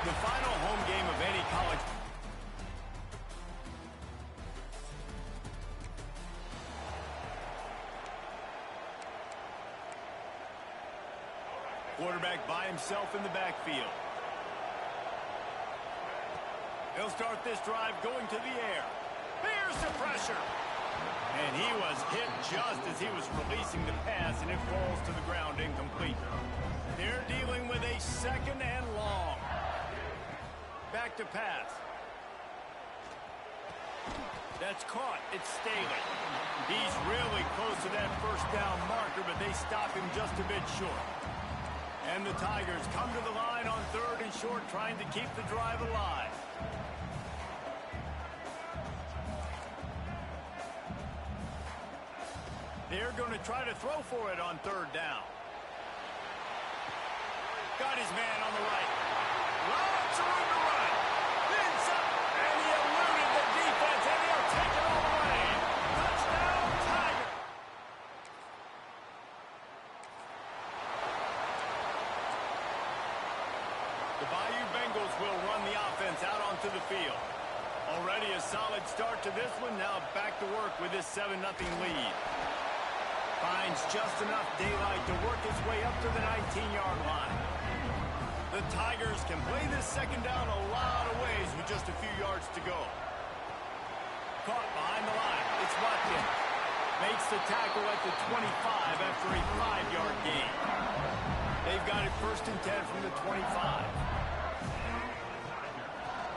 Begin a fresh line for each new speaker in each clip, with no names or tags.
The final home game of any college. Quarterback by himself in the backfield. He'll start this drive going to the air. Here's the pressure. And he was hit just as he was releasing the pass, and it falls to the ground incomplete. They're dealing with a second and long. Back to pass. That's caught. It's Staley. He's really close to that first down marker, but they stop him just a bit short. And the Tigers come to the line on 3rd and short, trying to keep the drive alive. They're going to try to throw for it on 3rd down. Got his man on the right. Lots of room to run. Inside, and he eluded the defense, and he'll take it all the way. Touchdown, Tiger. The Bayou Bengals will run the offense out onto the field. Already a solid start to this one. Now back to work with this 7-0 lead. Finds just enough daylight to work his way up to the 19-yard line. The Tigers can play this second down a lot of ways with just a few yards to go. Caught behind the line. It's Watkins. Makes the tackle at the 25 after a 5-yard gain. They've got it 1st and 10 from the 25.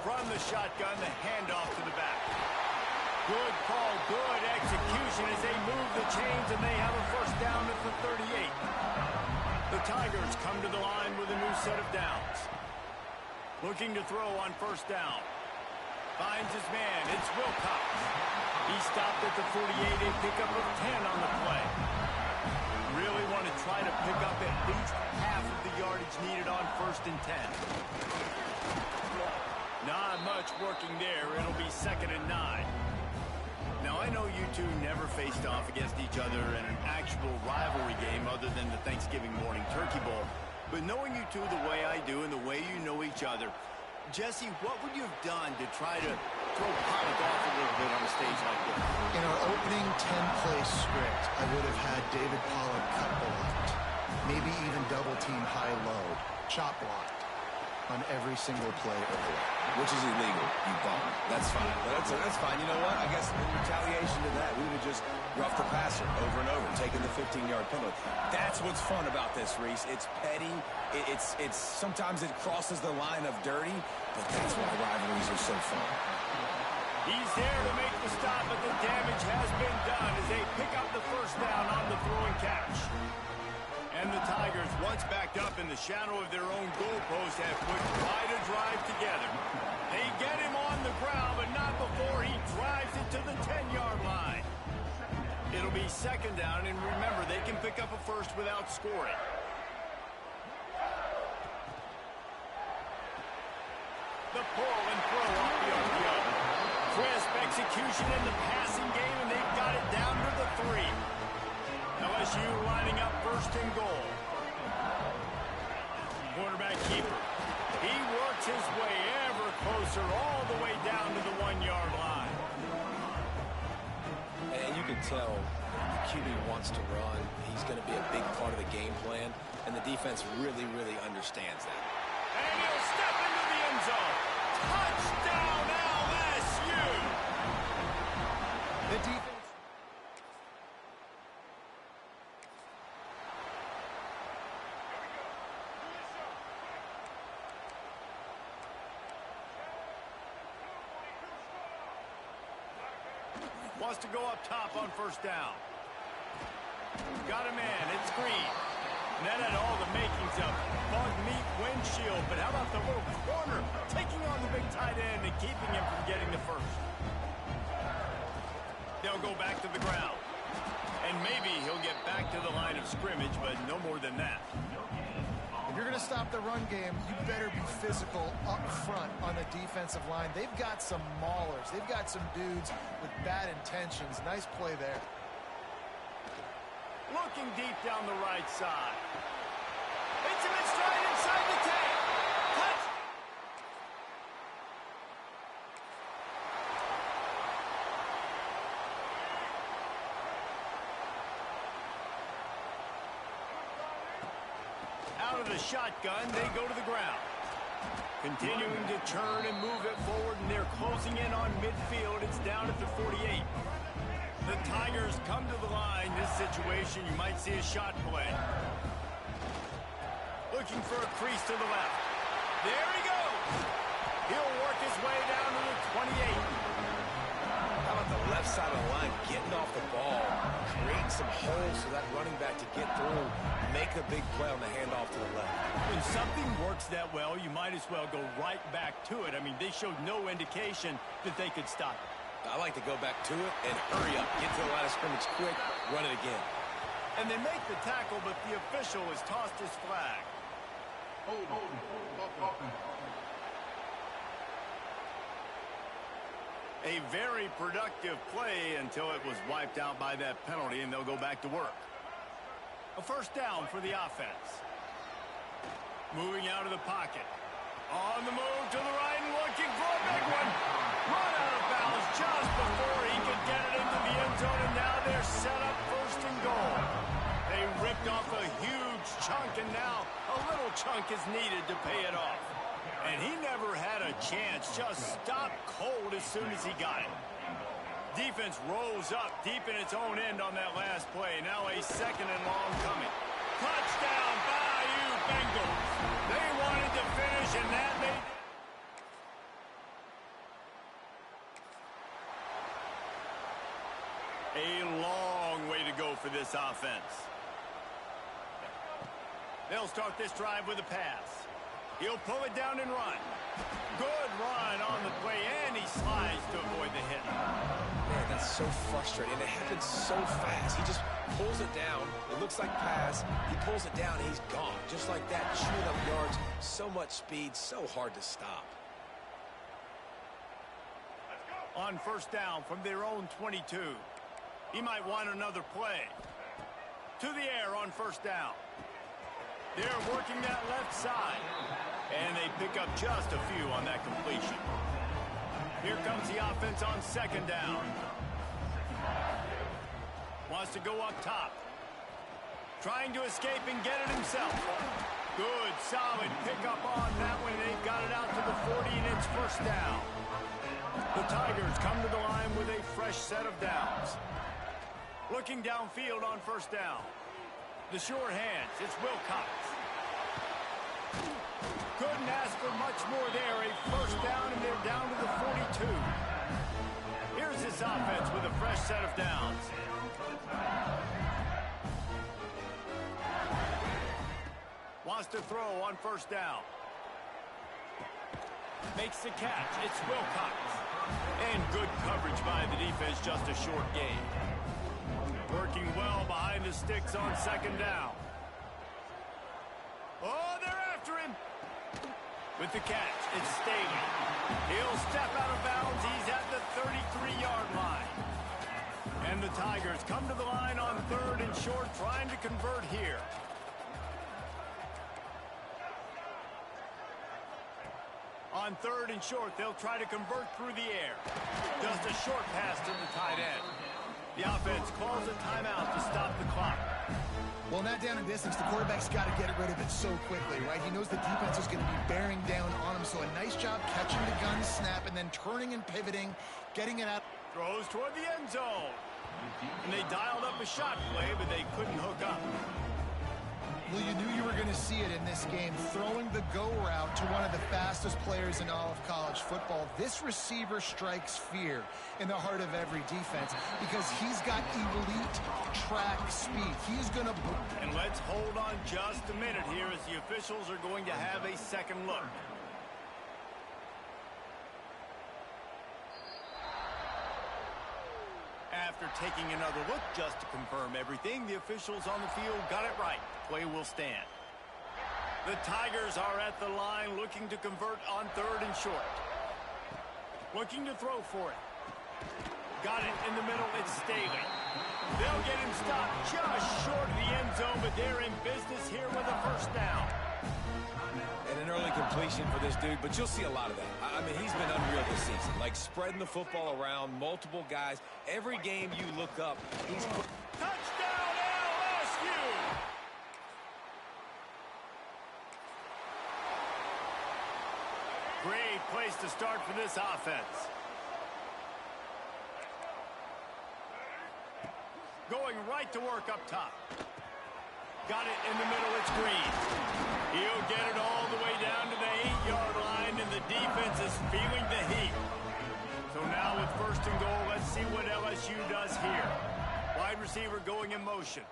From the shotgun, the handoff to the back. Good call, good execution as they move the chains, and they have a 1st down at the 38. The Tigers come to the line with a new set of downs. Looking to throw on 1st down. Finds his man. It's Wilcox. He stopped at the 48, a pickup of 10 on the play. Really want to try to pick up at least half of the yardage needed on 1st and 10. Not much working there. It'll be 2nd and 9. Now, I know you two never faced off against each other in an actual rivalry game other than the Thanksgiving morning Turkey Bowl. But knowing you two the way I do and the way you know each other, Jesse, what would you have done to try to throw Pollock off a little bit on a stage like this?
In our opening 10-play script, I would have had David Pollock cut blocked. Maybe even double-team high-low, chop blocked on every single play early.
Which is illegal, you bum. That's fine. That's fine. You know what? I guess in retaliation to that, we would have just roughed the passer over and over, taking the 15-yard penalty. That's what's fun about this, Reese. It's petty. It's sometimes it crosses the line of dirty, but that's why rivalries are so fun.
He's there to make the stop, but the damage has been done as they pick up the 1st down on the throw and catch. And the Tigers, once backed up in the shadow of their own goalpost, have put quite a drive together. They get him on the ground, but not before he drives it to the 10-yard line. It'll be 2nd down, and remember, they can pick up a 1st without scoring. The pull and throw off the RPO. Crisp execution in the passing game, and they've got it down to the 3. LSU lining up 1st and goal. Quarterback keeper. He works his way ever closer all the way down to the 1-yard line.
And you can tell the QB wants to run. He's going to be a big part of the game plan, and the defense really, really understands that.
And he'll step into the end zone. Touchdown, LSU!
The defense.
Wants to go up top on 1st down. Got a man. It's Green. And that had all the makings of bug meat windshield. But how about the little corner taking on the big tight end and keeping him from getting the 1st? They'll go back to the ground. And maybe he'll get back to the line of scrimmage, but no more than that.
If you're going to stop the run game, you better be physical up front on the defensive line. They've got some maulers. They've got some dudes with bad intentions. Nice play there.
Looking deep down the right side. It's him in stride inside the 10. Touch. shotgun, they go to the ground. Continuing to turn and move it forward, and they're closing in on midfield. It's down at the 48. The Tigers come to the line. This situation, you might see a shot play. Looking for a crease to the left. There he goes. He'll work his way down to the 28.
How about the left side of the line, getting off the ball, creating some holes for that running back to get through, make a big play on the handoff to the left.
When something works that well, you might as well go right back to it. I mean, they showed no indication that they could stop it.
I like to go back to it and hurry up, get to the line of scrimmage quick, run it again.
And they make the tackle, but the official has tossed his flag. A very productive play until it was wiped out by that penalty, and they'll go back to work. A first down for the offense. Moving out of the pocket. On the move to the right and looking for a big one. Run out of bounds just before he could get it into the end zone, and now they're set up first and goal. They ripped off a huge chunk, and now a little chunk is needed to pay it off. And he never had a chance, just stopped cold as soon as he got it. Defense rolls up deep in its own end on that last play. Now a second and long coming. Touchdown, Bayou Bengals. They wanted to finish, and that made... A long way to go for this offense. They'll start this drive with a pass. He'll pull it down and run. Good run on the play, and he slides to avoid the hit.
Man, that's so frustrating. And it happens so fast. He just pulls it down. It looks like pass. He pulls it down, and he's gone. Just like that, chewing up yards. So much speed, so hard to stop.
On first down from their own 22. He might want another play. To the air on first down. They're working that left side. And they pick up just a few on that completion. Here comes the offense on second down. Wants to go up top. Trying to escape and get it himself. Good, solid pickup on that one. They've got it out to the 40, and it's first down. The Tigers come to the line with a fresh set of downs. Looking downfield on first down. The sure hands, it's Wilcox. Couldn't ask for much more there. A first down, and they're down to the 42. Here's this offense with a fresh set of downs. Wants to throw on first down. Makes the catch. It's Wilcox. And good coverage by the defense, just a short gain. Working well behind the sticks on second down. Oh, they're after him. With the catch, it's Staley. He'll step out of bounds. He's at the 33-yard line. And the Tigers come to the line on third and short, trying to convert here. On third and short, they'll try to convert through the air. Just a short pass to the tight end. The offense calls a timeout to stop the clock.
Well, in that down and distance, the quarterback's got to get rid of it so quickly, right? He knows the defense is going to be bearing down on him, so a nice job catching the gun snap and then turning and pivoting, getting it out.
Throws toward the end zone. And they dialed up a shot play, but they couldn't hook up.
Well, you knew you were going to see it in this game, throwing the go route to one of the fastest players in all of college football. This receiver strikes fear in the heart of every defense because he's got elite track speed. He's going to...
And let's hold on just a minute here as the officials are going to have a second look. After taking another look just to confirm everything, the officials on the field got it right. Play will stand. The Tigers are at the line looking to convert on third and short. Looking to throw for it. Got it in the middle. It's Staley. They'll get him stopped just short of the end zone, but they're in business here with a first down.
And an early completion for this dude, but you'll see a lot of that. I mean, he's been unreal this season. Like, spreading the football around, multiple guys. Every game you look up, he's...
Touchdown, LSU! Great place to start for this offense. Going right to work up top. Got it in the middle, it's Green. He'll get it all the way down to the 8-yard line, and the defense is feeling the heat. So now with first and goal, let's see what LSU does here. Wide receiver going in motion.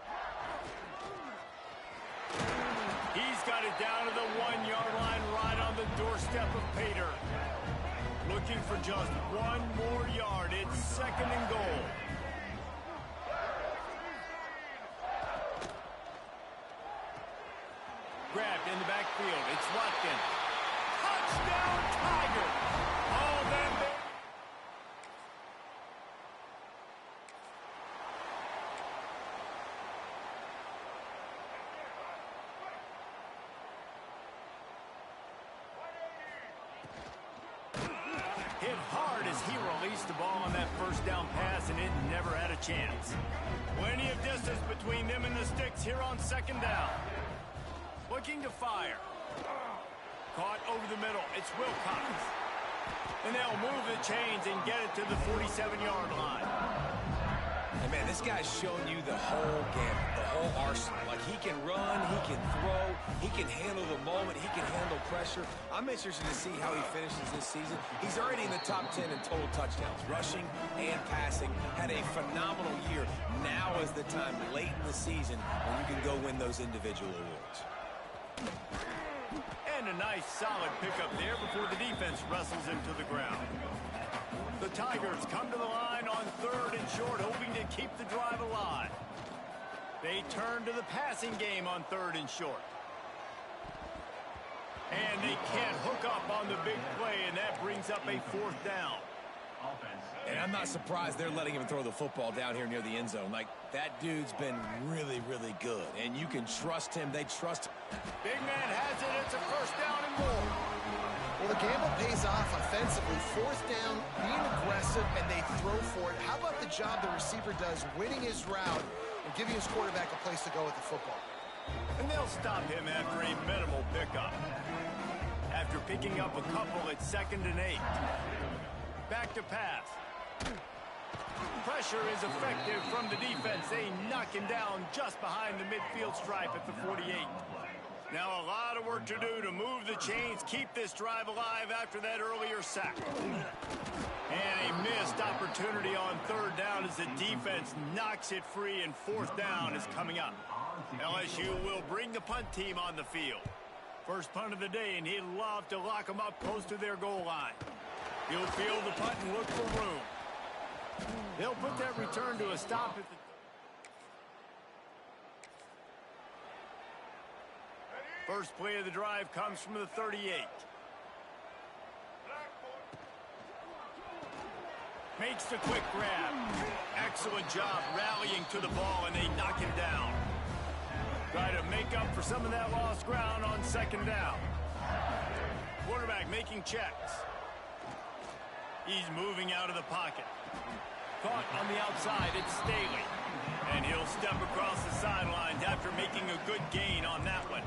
He's got it down to the 1-yard line, right on the doorstep of Pater. Looking for just one more yard. It's second and goal. Grabbed in the backfield. It's Watkins. Touchdown, Tiger! Oh, that hit hard as he released the ball on that first down pass, and it never had a chance. Plenty of distance between them and the sticks here on second down. Looking to fire. Caught over the middle. It's Wilcox. And they'll move the chains and get it to the 47-yard line.
And man, this guy's shown you the whole gamut, the whole arsenal. Like, he can run, he can throw, he can handle the moment, he can handle pressure. I'm interested to see how he finishes this season. He's already in the top 10 in total touchdowns, rushing and passing. Had a phenomenal year. Now is the time, late in the season, when you can go win those individual awards.
And a nice, solid pickup there before the defense wrestles him to the ground. The Tigers come to the line on third and short, hoping to keep the drive alive. They turn to the passing game on third and short. And they can't hook up on the big play, and that brings up a fourth down.
And I'm not surprised they're letting him throw the football down here near the end zone. Like, that dude's been really, really good. And you can trust him. They trust him.
Big man has it. It's a first down and more.
Well, the gamble pays off offensively. Fourth down, being aggressive, and they throw for it. How about the job the receiver does winning his route and giving his quarterback a place to go with the football?
And they'll stop him after a minimal pickup. After picking up a couple at 2nd and 8. Back to pass. Pressure is effective from the defense. They knock him down just behind the midfield stripe at the 48. Now a lot of work to do to move the chains, keep this drive alive after that earlier sack. And a missed opportunity on third down as the defense knocks it free, and fourth down is coming up. LSU will bring the punt team on the field. First punt of the day, and he'd love to lock them up close to their goal line. He'll field the punt and look for room. They'll put that return to a stop at the... First play of the drive comes from the 38. Makes the quick grab. Excellent job rallying to the ball, and they knock him down. Try to make up for some of that lost ground on second down. Quarterback making checks. He's moving out of the pocket. Caught on the outside, it's Staley. And he'll step across the sidelines after making a good gain on that one.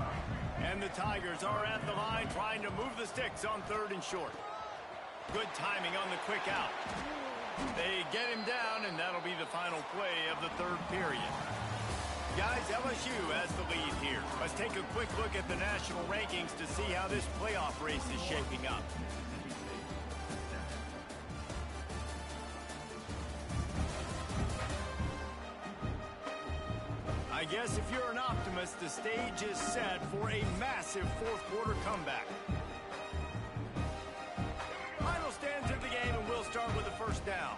And the Tigers are at the line trying to move the sticks on third and short. Good timing on the quick out. They get him down, and that'll be the final play of the third period. Guys, LSU has the lead here. Let's take a quick look at the national rankings to see how this playoff race is shaping up. I guess if you're an optimist, the stage is set for a massive fourth quarter comeback. Final stands of the game, and we'll start with the first down.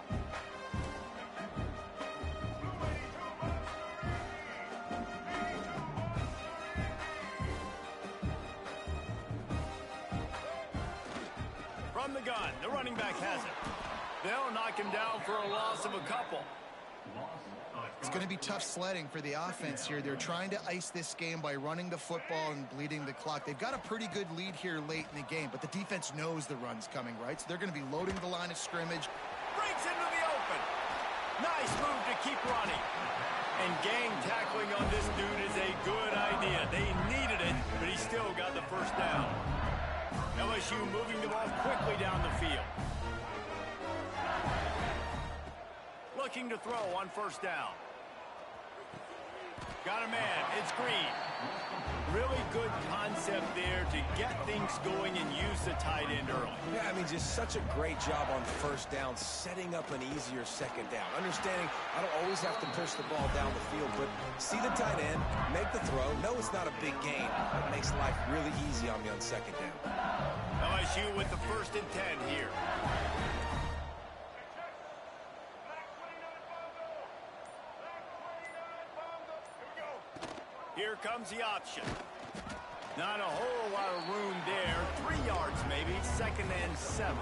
From the gun, the running back has it. They'll knock him down for a loss of a couple.
It's going to be tough sledding for the offense here. They're trying to ice this game by running the football and bleeding the clock. They've got a pretty good lead here late in the game, but the defense knows the run's coming, right? So they're going to be loading the line of scrimmage.
Breaks into the open. Nice move to keep running. And gang tackling on this dude is a good idea. They needed it, but he still got the first down. LSU LSU moving the ball quickly down the field. Looking to throw on first down. Got a man. It's Green. Really good concept there to get things going and use the tight end early.
Yeah, I mean, just such a great job on first down, setting up an easier second down. Understanding I don't always have to push the ball down the field, but see the tight end, make the throw. No, it's not a big gain. It makes life really easy on me on second down.
LSU with the 1st and 10 here. Here comes the option. Not a whole lot of room there. 3 yards maybe. 2nd and 7.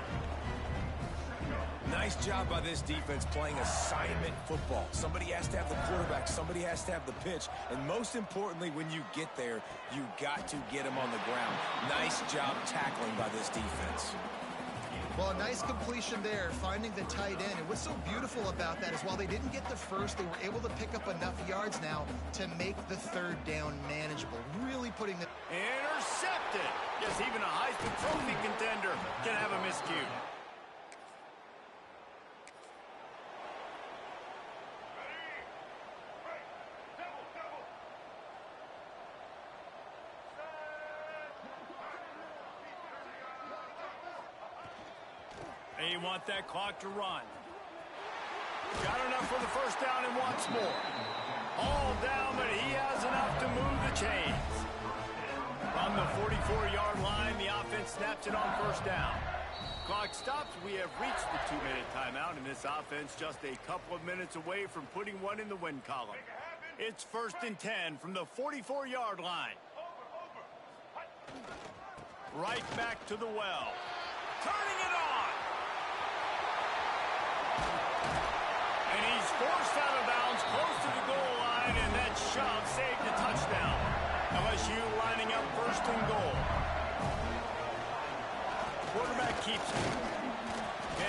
Nice job by this defense playing assignment football. Somebody has to have the quarterback. Somebody has to have the pitch. And most importantly, when you get there, you got to get him on the ground. Nice job tackling by this defense.
Well, a nice completion there, finding the tight end. And what's so beautiful about that is while they didn't get the first, they were able to pick up enough yards now to make the 3rd down manageable. Really putting the...
Intercepted. Yes, even a Heisman Trophy contender can have a miscue. They want that clock to run. Got enough for the first down and wants more. All down, but he has enough to move the chains. From the 44-yard line, the offense snaps it on first down. Clock stops. We have reached the 2-minute timeout, and this offense just a couple of minutes away from putting one in the win column. It's 1st and 10 from the 44-yard line. Right back to the well. Turning it on. And he's forced out of bounds close to the goal line, and that shove saved a touchdown. LSU lining up 1st and goal. Quarterback keeps it.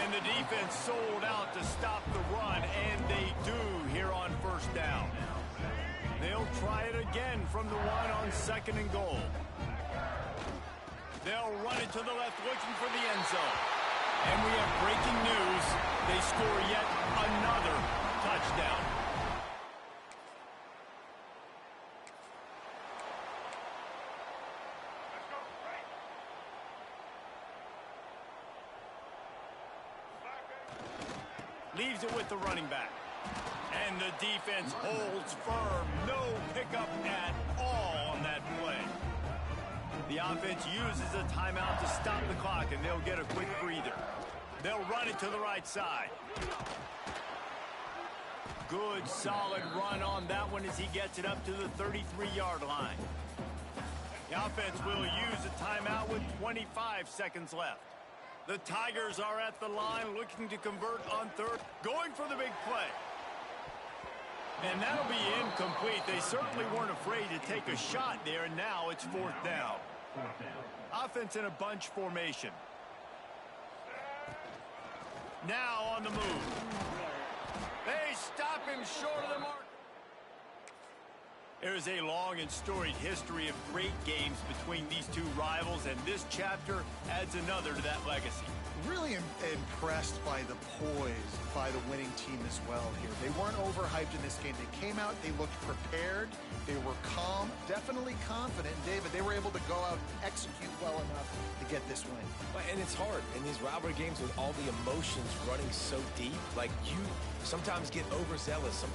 And the defense sold out to stop the run, and they do here on first down. They'll try it again from the 1 on 2nd and goal. They'll run it to the left, looking for the end zone. And we have breaking news. They score yet another touchdown. Leaves it with the running back. And the defense holds firm. No pickup at all on that play. The offense uses a timeout to stop the clock, and they'll get a quick breather. They'll run it to the right side. Good, solid run on that one as he gets it up to the 33-yard line. The offense will use a timeout with 25 seconds left. The Tigers are at the line looking to convert on 3rd. Going for the big play. And that'll be incomplete. They certainly weren't afraid to take a shot there, and now it's 4th down. Offense in a bunch formation. Now on the move. They stop him short of the mark. There is a long and storied history of great games between these two rivals, and this chapter adds another to that legacy.
Really impressed by the poise by the winning team as well here. They weren't overhyped in this game. They came out, they looked prepared, they were calm, definitely confident. David, they were able to go out and execute well enough to get this win.
And it's hard in these rivalry games with all the emotions running so deep. Like, you sometimes get overzealous. Sometimes